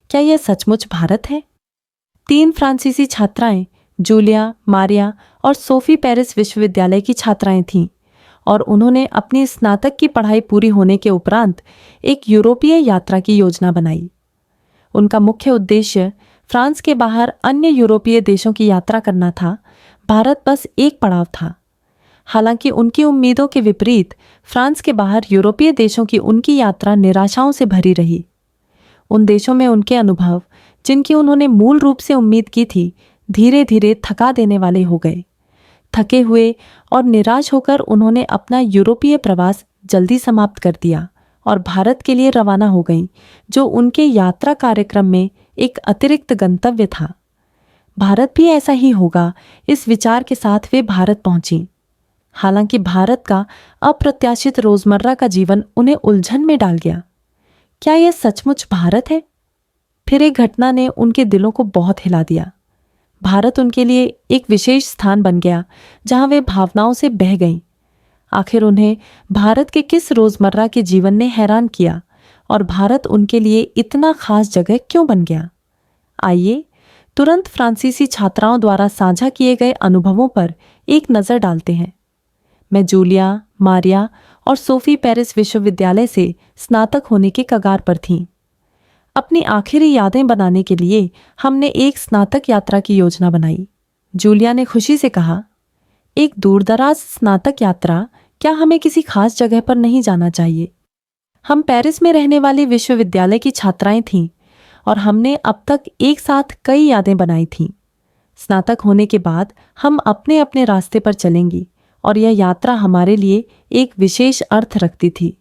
क्या यह सचमुच भारत है? 3 फ्रांसीसी छात्राएं जूलिया, मारिया और सोफी पेरिस विश्वविद्यालय की छात्राएं थीं और उन्होंने अपनी स्नातक की पढ़ाई पूरी होने के उपरांत एक यूरोपीय यात्रा की योजना बनाई। उनका मुख्य उद्देश्य फ्रांस के बाहर अन्य यूरोपीय देशों की यात्रा करना था। भारत बस एक पड़ाव था। हालांकि उनकी उम्मीदों के विपरीत फ्रांस के बाहर यूरोपीय देशों की उनकी यात्रा निराशाओं से भरी रही। उन देशों में उनके अनुभव, जिनकी उन्होंने मूल रूप से उम्मीद की थी, धीरे धीरे थका देने वाले हो गए। थके हुए और निराश होकर उन्होंने अपना यूरोपीय प्रवास जल्दी समाप्त कर दिया और भारत के लिए रवाना हो गईं, जो उनके यात्रा कार्यक्रम में एक अतिरिक्त गंतव्य था। भारत भी ऐसा ही होगा, इस विचार के साथ वे भारत पहुंची। हालांकि भारत का अप्रत्याशित रोजमर्रा का जीवन उन्हें उलझन में डाल गया। क्या यह सचमुच भारत है? फिर एक घटना ने उनके दिलों को बहुत हिला दिया। भारत उनके लिए एक विशेष स्थान बन गया, जहां वे भावनाओं से बह गईं। आखिर उन्हें भारत के किस रोजमर्रा के जीवन ने हैरान किया और भारत उनके लिए इतना खास जगह क्यों बन गया? आइए तुरंत फ्रांसीसी छात्राओं द्वारा साझा किए गए अनुभवों पर एक नज़र डालते हैं। मैं जूलिया, मारिया और सोफी पेरिस विश्वविद्यालय से स्नातक होने के कगार पर थीं। अपनी आखिरी यादें बनाने के लिए हमने एक स्नातक यात्रा की योजना बनाई। जूलिया ने खुशी से कहा, एक दूरदराज स्नातक यात्रा, क्या हमें किसी खास जगह पर नहीं जाना चाहिए? हम पेरिस में रहने वाली विश्वविद्यालय की छात्राएं थीं और हमने अब तक एक साथ कई यादें बनाई थीं। स्नातक होने के बाद हम अपने अपने रास्ते पर चलेंगी और यह यात्रा हमारे लिए एक विशेष अर्थ रखती थी।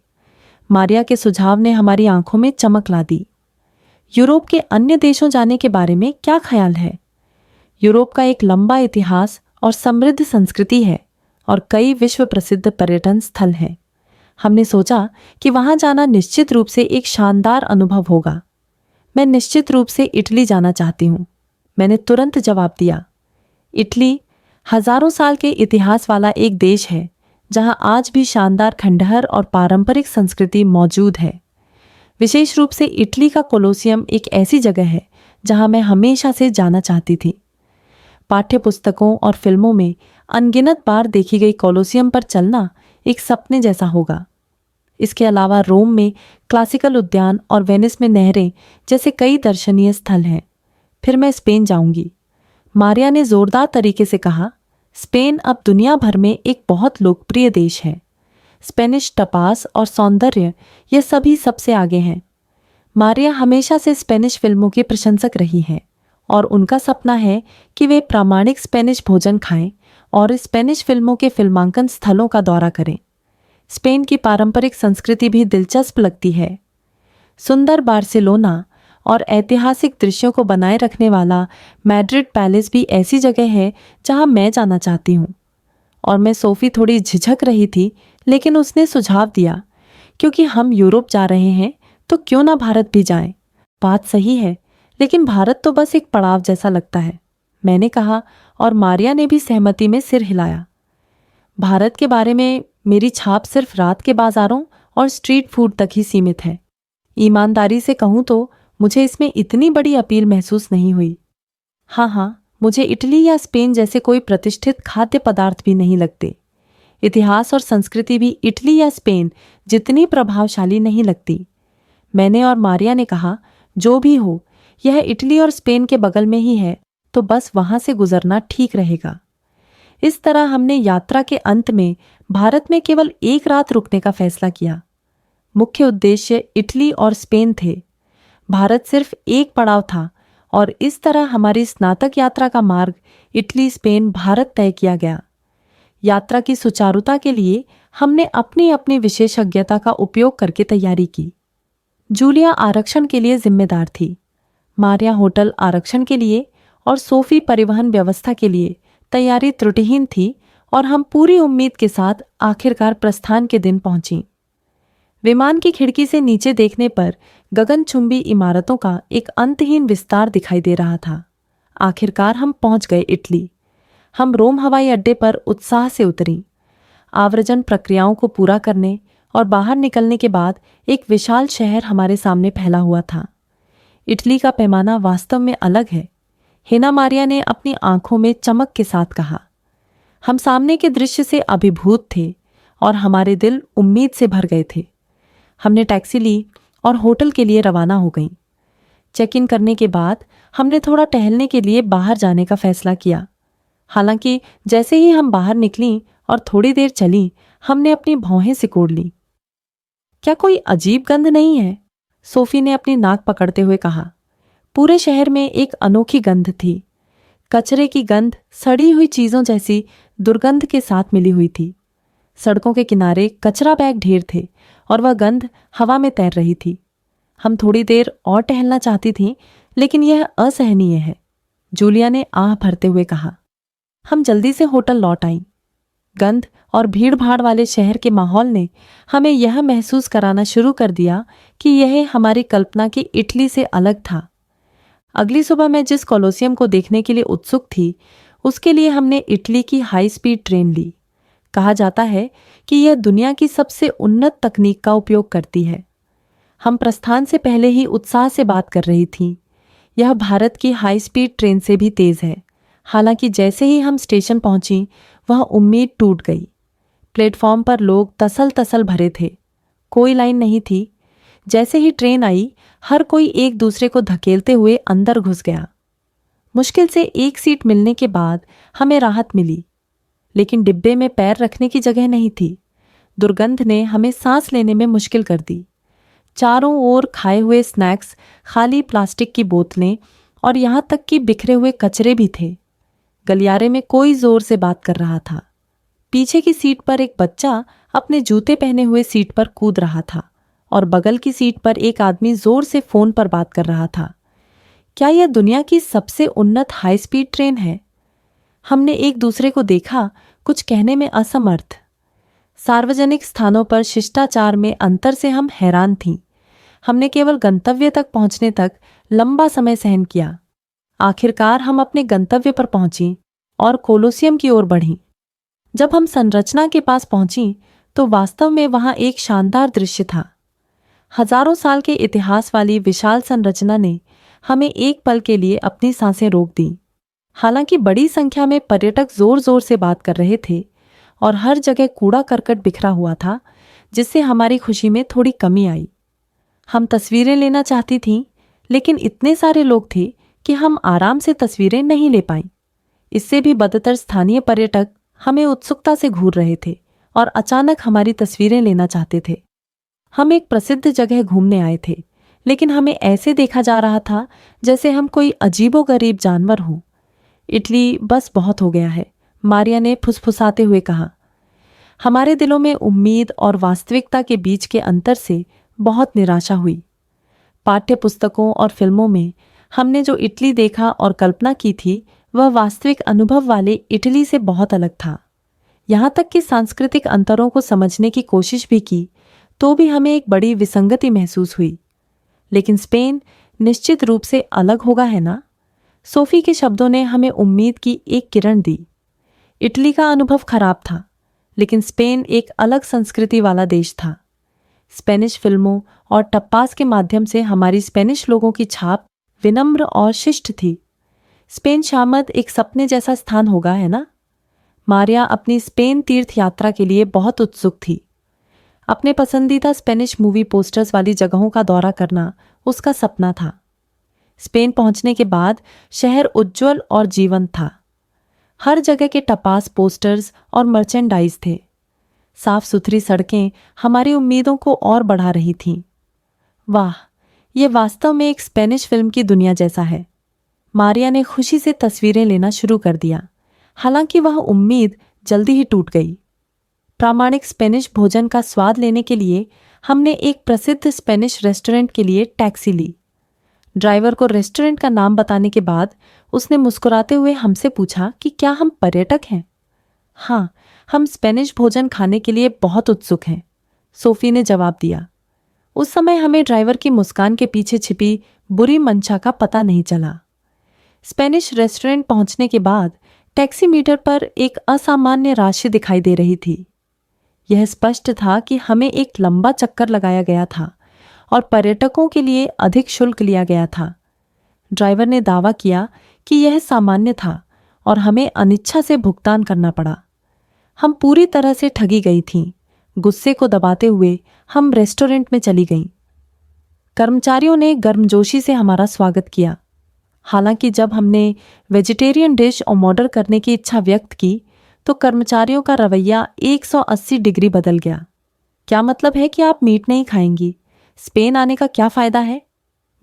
मारिया के सुझाव ने हमारी आंखों में चमक ला दी। यूरोप के अन्य देशों जाने के बारे में क्या ख्याल है? यूरोप का एक लंबा इतिहास और समृद्ध संस्कृति है और कई विश्व प्रसिद्ध पर्यटन स्थल हैं। हमने सोचा कि वहां जाना निश्चित रूप से एक शानदार अनुभव होगा। मैं निश्चित रूप से इटली जाना चाहती हूँ, मैंने तुरंत जवाब दिया। इटली हजारों साल के इतिहास वाला एक देश है, जहां आज भी शानदार खंडहर और पारंपरिक संस्कृति मौजूद है। विशेष रूप से इटली का कोलोसियम एक ऐसी जगह है जहां मैं हमेशा से जाना चाहती थी। पाठ्य पुस्तकों और फिल्मों में अनगिनत बार देखी गई कोलोसियम पर चलना एक सपने जैसा होगा। इसके अलावा रोम में क्लासिकल उद्यान और वेनिस में नहरें जैसे कई दर्शनीय स्थल हैं। फिर मैं स्पेन जाऊंगी, मारिया ने जोरदार तरीके से कहा। स्पेन अब दुनिया भर में एक बहुत लोकप्रिय देश है। स्पेनिश टपास और सौंदर्य, ये सभी सबसे आगे हैं। मारिया हमेशा से स्पेनिश फिल्मों की प्रशंसक रही हैं और उनका सपना है कि वे प्रामाणिक स्पेनिश भोजन खाएं और स्पेनिश फिल्मों के फिल्मांकन स्थलों का दौरा करें। स्पेन की पारंपरिक संस्कृति भी दिलचस्प लगती है। सुंदर बार्सिलोना और ऐतिहासिक दृश्यों को बनाए रखने वाला मैड्रिड पैलेस भी ऐसी जगह है जहां मैं जाना चाहती हूँ। और मैं सोफी थोड़ी झिझक रही थी, लेकिन उसने सुझाव दिया, क्योंकि हम यूरोप जा रहे हैं तो क्यों ना भारत भी जाएं? बात सही है, लेकिन भारत तो बस एक पड़ाव जैसा लगता है, मैंने कहा और मारिया ने भी सहमति में सिर हिलाया। भारत के बारे में मेरी छाप सिर्फ रात के बाजारों और स्ट्रीट फूड तक ही सीमित है। ईमानदारी से कहूँ तो मुझे इसमें इतनी बड़ी अपील महसूस नहीं हुई। हाँ, मुझे इटली या स्पेन जैसे कोई प्रतिष्ठित खाद्य पदार्थ भी नहीं लगते। इतिहास और संस्कृति भी इटली या स्पेन जितनी प्रभावशाली नहीं लगती। मैंने और मारिया ने कहा, जो भी हो, यह इटली और स्पेन के बगल में ही है, तो बस वहां से गुजरना ठीक रहेगा। इस तरह हमने यात्रा के अंत में भारत में केवल एक रात रुकने का फैसला किया। मुख्य उद्देश्य इटली और स्पेन थे। भारत सिर्फ एक पड़ाव था और इस तरह हमारी स्नातक यात्रा का मार्ग इटली, स्पेन, भारत तय किया गया। यात्रा की सुचारुता के लिए हमने अपनी अपनी विशेषज्ञता का उपयोग करके तैयारी की। जूलिया आरक्षण के लिए जिम्मेदार थी, मारिया होटल आरक्षण के लिए और सोफी परिवहन व्यवस्था के लिए तैयारी त्रुटिहीन थी और हम पूरी उम्मीद के साथ आखिरकार प्रस्थान के दिन पहुंची। विमान की खिड़की से नीचे देखने पर गगनचुंबी इमारतों का एक अंतहीन विस्तार दिखाई दे रहा था। आखिरकार हम पहुंच गए इटली। हम रोम हवाई अड्डे पर उत्साह से उतरी। आव्रजन प्रक्रियाओं को पूरा करने और बाहर निकलने के बाद एक विशाल शहर हमारे सामने फैला हुआ था। इटली का पैमाना वास्तव में अलग है, हेना मारिया ने अपनी आंखों में चमक के साथ कहा। हम सामने के दृश्य से अभिभूत थे और हमारे दिल उम्मीद से भर गए थे। हमने टैक्सी ली और होटल के लिए रवाना हो गईं। चेक इन करने के बाद हमने थोड़ा टहलने के लिए बाहर जाने का फैसला किया। हालांकि जैसे ही हम बाहर निकलीं और थोड़ी देर चलीं, हमने अपनी भौहें सिकोड़ लीं। क्या कोई अजीब गंध नहीं है? सोफी ने अपनी नाक पकड़ते हुए कहा। पूरे शहर में एक अनोखी गंध थी। कचरे की गंध सड़ी हुई चीजों जैसी दुर्गंध के साथ मिली हुई थी। सड़कों के किनारे कचरा बैग ढेर थे और वह गंध हवा में तैर रही थी। हम थोड़ी देर और टहलना चाहती थीं, लेकिन यह असहनीय है, जूलिया ने आह भरते हुए कहा। हम जल्दी से होटल लौट आईं। गंध और भीड़ भाड़ वाले शहर के माहौल ने हमें यह महसूस कराना शुरू कर दिया कि यह हमारी कल्पना की इटली से अलग था। अगली सुबह मैं जिस कोलोसियम को देखने के लिए उत्सुक थी, उसके लिए हमने इटली की हाई स्पीड ट्रेन ली। कहा जाता है कि यह दुनिया की सबसे उन्नत तकनीक का उपयोग करती है। हम प्रस्थान से पहले ही उत्साह से बात कर रही थीं। यह भारत की हाई स्पीड ट्रेन से भी तेज है। हालांकि जैसे ही हम स्टेशन पहुंची, वह उम्मीद टूट गई। प्लेटफॉर्म पर लोग तसल तसल भरे थे। कोई लाइन नहीं थी। जैसे ही ट्रेन आई, हर कोई एक दूसरे को धकेलते हुए अंदर घुस गया। मुश्किल से एक सीट मिलने के बाद हमें राहत मिली, लेकिन डिब्बे में पैर रखने की जगह नहीं थी। दुर्गंध ने हमें सांस लेने में मुश्किल कर दी। चारों ओर खाए हुए स्नैक्स, खाली प्लास्टिक की बोतलें और यहाँ तक कि बिखरे हुए कचरे भी थे। गलियारे में कोई जोर से बात कर रहा था। पीछे की सीट पर एक बच्चा अपने जूते पहने हुए सीट पर कूद रहा था और बगल की सीट पर एक आदमी जोर से फोन पर बात कर रहा था। क्या यह दुनिया की सबसे उन्नत हाई स्पीड ट्रेन है? हमने एक दूसरे को देखा, कुछ कहने में असमर्थ। सार्वजनिक स्थानों पर शिष्टाचार में अंतर से हम हैरान थीं। हमने केवल गंतव्य तक पहुंचने तक लंबा समय सहन किया। आखिरकार हम अपने गंतव्य पर पहुंची और कोलोसियम की ओर बढ़ीं। जब हम संरचना के पास पहुंची तो वास्तव में वहां एक शानदार दृश्य था। हजारों साल के इतिहास वाली विशाल संरचना ने हमें एक पल के लिए अपनी सांसें रोक दी। हालांकि बड़ी संख्या में पर्यटक जोर जोर से बात कर रहे थे और हर जगह कूड़ा करकट बिखरा हुआ था, जिससे हमारी खुशी में थोड़ी कमी आई। हम तस्वीरें लेना चाहती थीं, लेकिन इतने सारे लोग थे कि हम आराम से तस्वीरें नहीं ले पाईं। इससे भी बदतर स्थानीय पर्यटक हमें उत्सुकता से घूर रहे थे और अचानक हमारी तस्वीरें लेना चाहते थे। हम एक प्रसिद्ध जगह घूमने आए थे, लेकिन हमें ऐसे देखा जा रहा था जैसे हम कोई अजीबोगरीब जानवर हों। इटली बस बहुत हो गया है, मारिया ने फुसफुसाते हुए कहा। हमारे दिलों में उम्मीद और वास्तविकता के बीच के अंतर से बहुत निराशा हुई। पाठ्य पुस्तकों और फिल्मों में हमने जो इटली देखा और कल्पना की थी, वह वास्तविक अनुभव वाले इटली से बहुत अलग था। यहाँ तक कि सांस्कृतिक अंतरों को समझने की कोशिश भी की, तो भी हमें एक बड़ी विसंगति महसूस हुई। लेकिन स्पेन निश्चित रूप से अलग होगा, है ना? सोफी के शब्दों ने हमें उम्मीद की एक किरण दी। इटली का अनुभव खराब था, लेकिन स्पेन एक अलग संस्कृति वाला देश था। स्पेनिश फिल्मों और टप्पास के माध्यम से हमारी स्पेनिश लोगों की छाप विनम्र और शिष्ट थी। स्पेन शामद एक सपने जैसा स्थान होगा, है ना? मारिया अपनी स्पेन तीर्थ यात्रा के लिए बहुत उत्सुक थी। अपने पसंदीदा स्पेनिश मूवी पोस्टर्स वाली जगहों का दौरा करना उसका सपना था। स्पेन पहुंचने के बाद शहर उज्ज्वल और जीवंत था। हर जगह के टपास पोस्टर्स और मर्चेंडाइज थे। साफ सुथरी सड़कें हमारी उम्मीदों को और बढ़ा रही थीं। वाह, ये वास्तव में एक स्पेनिश फिल्म की दुनिया जैसा है। मारिया ने खुशी से तस्वीरें लेना शुरू कर दिया, हालांकि वह उम्मीद जल्दी ही टूट गई। प्रामाणिक स्पेनिश भोजन का स्वाद लेने के लिए हमने एक प्रसिद्ध स्पेनिश रेस्टोरेंट के लिए टैक्सी ली। ड्राइवर को रेस्टोरेंट का नाम बताने के बाद उसने मुस्कुराते हुए हमसे पूछा कि क्या हम पर्यटक हैं। हाँ, हम स्पेनिश भोजन खाने के लिए बहुत उत्सुक हैं, सोफी ने जवाब दिया। उस समय हमें ड्राइवर की मुस्कान के पीछे छिपी बुरी मंशा का पता नहीं चला। स्पेनिश रेस्टोरेंट पहुंचने के बाद टैक्सी मीटर पर एक असामान्य राशि दिखाई दे रही थी। यह स्पष्ट था कि हमें एक लंबा चक्कर लगाया गया था और पर्यटकों के लिए अधिक शुल्क लिया गया था, ड्राइवर ने दावा किया कि यह सामान्य था और हमें अनिच्छा से भुगतान करना पड़ा। हम पूरी तरह से ठगी गई थीं। गुस्से को दबाते हुए हम रेस्टोरेंट में चली गईं। कर्मचारियों ने गर्मजोशी से हमारा स्वागत किया। हालांकि जब हमने वेजिटेरियन डिश ऑर्डर करने की इच्छा व्यक्त की तो कर्मचारियों का रवैया 180 डिग्री बदल गया। क्या मतलब है कि आप मीट नहीं खाएंगी? स्पेन आने का क्या फ़ायदा है?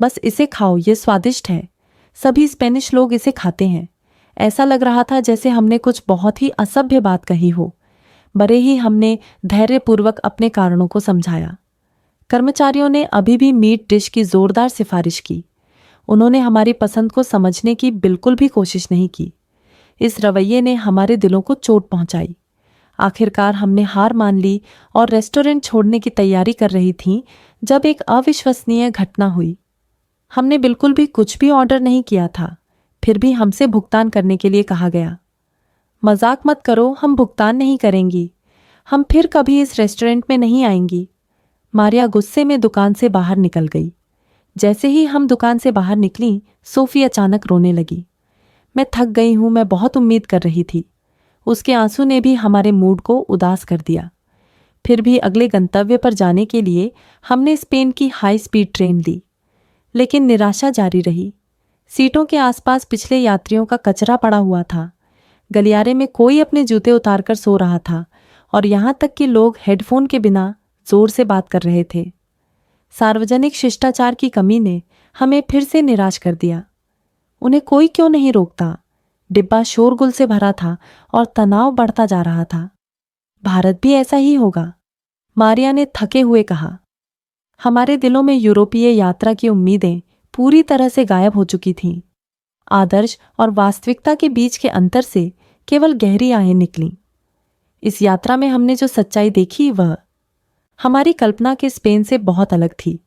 बस इसे खाओ, ये स्वादिष्ट है। सभी स्पेनिश लोग इसे खाते हैं। ऐसा लग रहा था जैसे हमने कुछ बहुत ही असभ्य बात कही हो। बड़े ही हमने धैर्यपूर्वक अपने कारणों को समझाया। कर्मचारियों ने अभी भी मीट डिश की जोरदार सिफारिश की। उन्होंने हमारी पसंद को समझने की बिल्कुल भी कोशिश नहीं की। इस रवैये ने हमारे दिलों को चोट पहुंचाई। आखिरकार हमने हार मान ली और रेस्टोरेंट छोड़ने की तैयारी कर रही थीं जब एक अविश्वसनीय घटना हुई। हमने बिल्कुल भी कुछ भी ऑर्डर नहीं किया था, फिर भी हमसे भुगतान करने के लिए कहा गया। मजाक मत करो, हम भुगतान नहीं करेंगी। हम फिर कभी इस रेस्टोरेंट में नहीं आएंगी। मारिया गुस्से में दुकान से बाहर निकल गई। जैसे ही हम दुकान से बाहर निकली, सोफी अचानक रोने लगी। मैं थक गई हूं, मैं बहुत उम्मीद कर रही थी। उसके आंसू ने भी हमारे मूड को उदास कर दिया। फिर भी अगले गंतव्य पर जाने के लिए हमने स्पेन की हाई स्पीड ट्रेन ली, लेकिन निराशा जारी रही। सीटों के आसपास पिछले यात्रियों का कचरा पड़ा हुआ था। गलियारे में कोई अपने जूते उतारकर सो रहा था और यहाँ तक कि लोग हेडफोन के बिना जोर से बात कर रहे थे। सार्वजनिक शिष्टाचार की कमी ने हमें फिर से निराश कर दिया। उन्हें कोई क्यों नहीं रोकता? डिब्बा शोरगुल से भरा था और तनाव बढ़ता जा रहा था। भारत भी ऐसा ही होगा, मारिया ने थके हुए कहा। हमारे दिलों में यूरोपीय यात्रा की उम्मीदें पूरी तरह से गायब हो चुकी थीं। आदर्श और वास्तविकता के बीच के अंतर से केवल गहरी आहें निकलीं। इस यात्रा में हमने जो सच्चाई देखी वह हमारी कल्पना के स्पेन से बहुत अलग थी।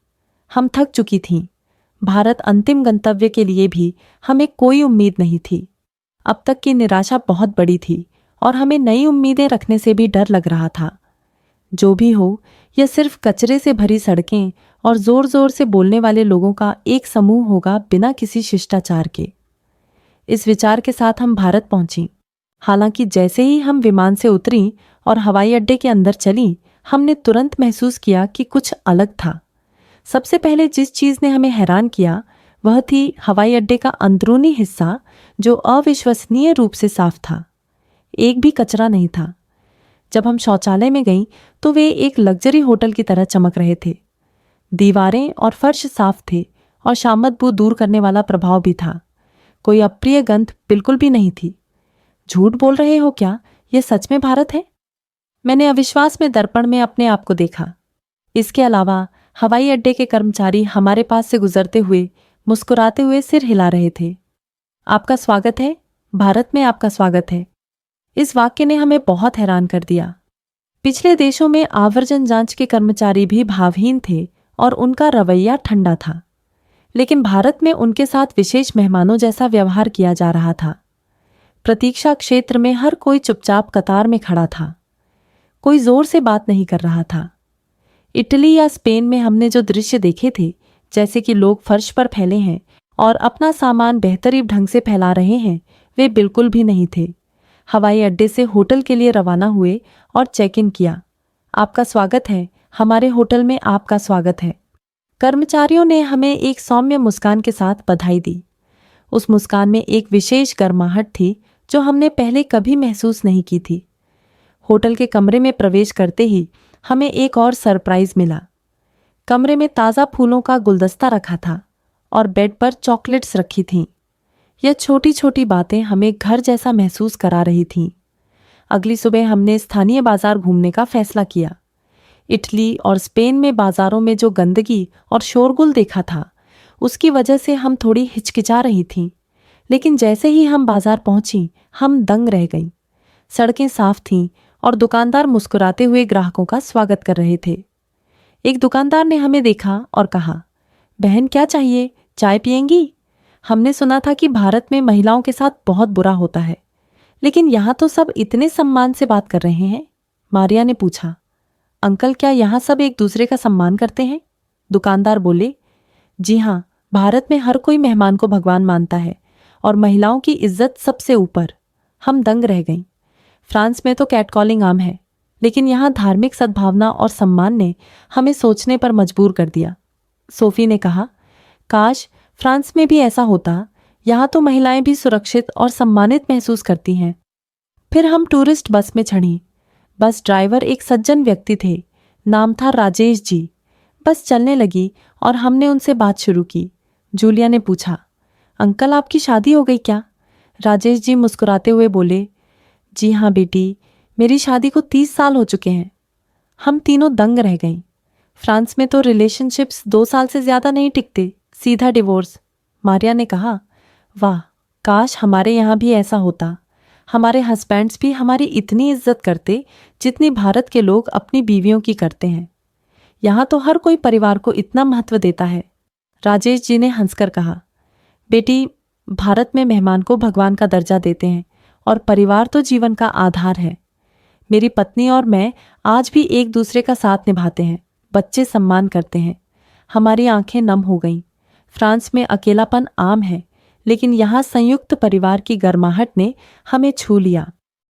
हम थक चुकी थीं। भारत अंतिम गंतव्य के लिए भी हमें कोई उम्मीद नहीं थी। अब तक की निराशा बहुत बड़ी थी और हमें नई उम्मीदें रखने से भी डर लग रहा था। जो भी हो, यह सिर्फ कचरे से भरी सड़कें और जोर जोर से बोलने वाले लोगों का एक समूह होगा, बिना किसी शिष्टाचार के। इस विचार के साथ हम भारत पहुंची। हालांकि जैसे ही हम विमान से उतरी और हवाई अड्डे के अंदर चली, हमने तुरंत महसूस किया कि कुछ अलग था। सबसे पहले जिस चीज ने हमें हैरान किया वह थी हवाई अड्डे का अंदरूनी हिस्सा, जो अविश्वसनीय रूप से साफ था। एक भी कचरा नहीं था। जब हम शौचालय में गईं तो वे एक लग्जरी होटल की तरह चमक रहे थे। दीवारें और फर्श साफ थे और शामत बू दूर करने वाला प्रभाव भी था। कोई अप्रिय गंध बिल्कुल भी नहीं थी। झूठ बोल रहे हो क्या? यह सच में भारत है? मैंने अविश्वास में दर्पण में अपने आप को देखा। इसके अलावा हवाई अड्डे के कर्मचारी हमारे पास से गुजरते हुए मुस्कुराते हुए सिर हिला रहे थे। आपका स्वागत है, भारत में आपका स्वागत है। इस वाक्य ने हमें बहुत हैरान कर दिया। पिछले देशों में आवर्जन जांच के कर्मचारी भी भावहीन थे और उनका रवैया ठंडा था, लेकिन भारत में उनके साथ विशेष मेहमानों जैसा व्यवहार किया जा रहा था। प्रतीक्षा क्षेत्र में हर कोई चुपचाप कतार में खड़ा था। कोई जोर से बात नहीं कर रहा था। इटली या स्पेन में हमने जो दृश्य देखे थे, जैसे कि लोग फर्श पर फैले हैं और अपना सामान बेहतरीन ढंग से फैला रहे हैं, वे बिल्कुल भी नहीं थे। हवाई अड्डे से होटल के लिए रवाना हुए और चेक इन किया। आपका स्वागत है, हमारे होटल में आपका स्वागत है। कर्मचारियों ने हमें एक सौम्य मुस्कान के साथ बधाई दी। उस मुस्कान में एक विशेष गर्माहट थी जो हमने पहले कभी महसूस नहीं की थी। होटल के कमरे में प्रवेश करते ही हमें एक और सरप्राइज मिला। कमरे में ताज़ा फूलों का गुलदस्ता रखा था और बेड पर चॉकलेट्स रखी थीं। यह छोटी छोटी बातें हमें घर जैसा महसूस करा रही थीं। अगली सुबह हमने स्थानीय बाजार घूमने का फैसला किया। इटली और स्पेन में बाजारों में जो गंदगी और शोरगुल देखा था, उसकी वजह से हम थोड़ी हिचकिचा रही थीं, लेकिन जैसे ही हम बाजार पहुंची, हम दंग रह गईं। सड़कें साफ थीं और दुकानदार मुस्कुराते हुए ग्राहकों का स्वागत कर रहे थे। एक दुकानदार ने हमें देखा और कहा, बहन क्या चाहिए, चाय पिएंगी? हमने सुना था कि भारत में महिलाओं के साथ बहुत बुरा होता है, लेकिन यहाँ तो सब इतने सम्मान से बात कर रहे हैं। मारिया ने पूछा, अंकल क्या यहाँ सब एक दूसरे का सम्मान करते हैं? दुकानदार बोले, जी हाँ, भारत में हर कोई मेहमान को भगवान मानता है और महिलाओं की इज्जत सबसे ऊपर। हम दंग रह गईं। फ्रांस में तो कैटकॉलिंग आम है, लेकिन यहाँ धार्मिक सद्भावना और सम्मान ने हमें सोचने पर मजबूर कर दिया। सोफी ने कहा, काश फ्रांस में भी ऐसा होता। यहाँ तो महिलाएं भी सुरक्षित और सम्मानित महसूस करती हैं। फिर हम टूरिस्ट बस में चढ़ी। बस ड्राइवर एक सज्जन व्यक्ति थे। नाम था राजेश जी। बस चलने लगी और हमने उनसे बात शुरू की। जूलिया ने पूछा, अंकल आपकी शादी हो गई क्या? राजेश जी मुस्कुराते हुए बोले, जी हाँ बेटी, मेरी शादी को 30 साल हो चुके हैं। हम तीनों दंग रह गईं। फ्रांस में तो रिलेशनशिप्स 2 साल से ज्यादा नहीं टिकते, सीधा डिवोर्स। मारिया ने कहा, वाह, काश हमारे यहाँ भी ऐसा होता। हमारे हस्बैंड्स भी हमारी इतनी इज्जत करते जितनी भारत के लोग अपनी बीवियों की करते हैं। यहाँ तो हर कोई परिवार को इतना महत्व देता है। राजेश जी ने हंसकर कहा, बेटी, भारत में मेहमान को भगवान का दर्जा देते हैं और परिवार तो जीवन का आधार है। मेरी पत्नी और मैं आज भी एक दूसरे का साथ निभाते हैं, बच्चे सम्मान करते हैं। हमारी आंखें नम हो गईं। फ्रांस में अकेलापन आम है, लेकिन यहाँ संयुक्त परिवार की गर्माहट ने हमें छू लिया।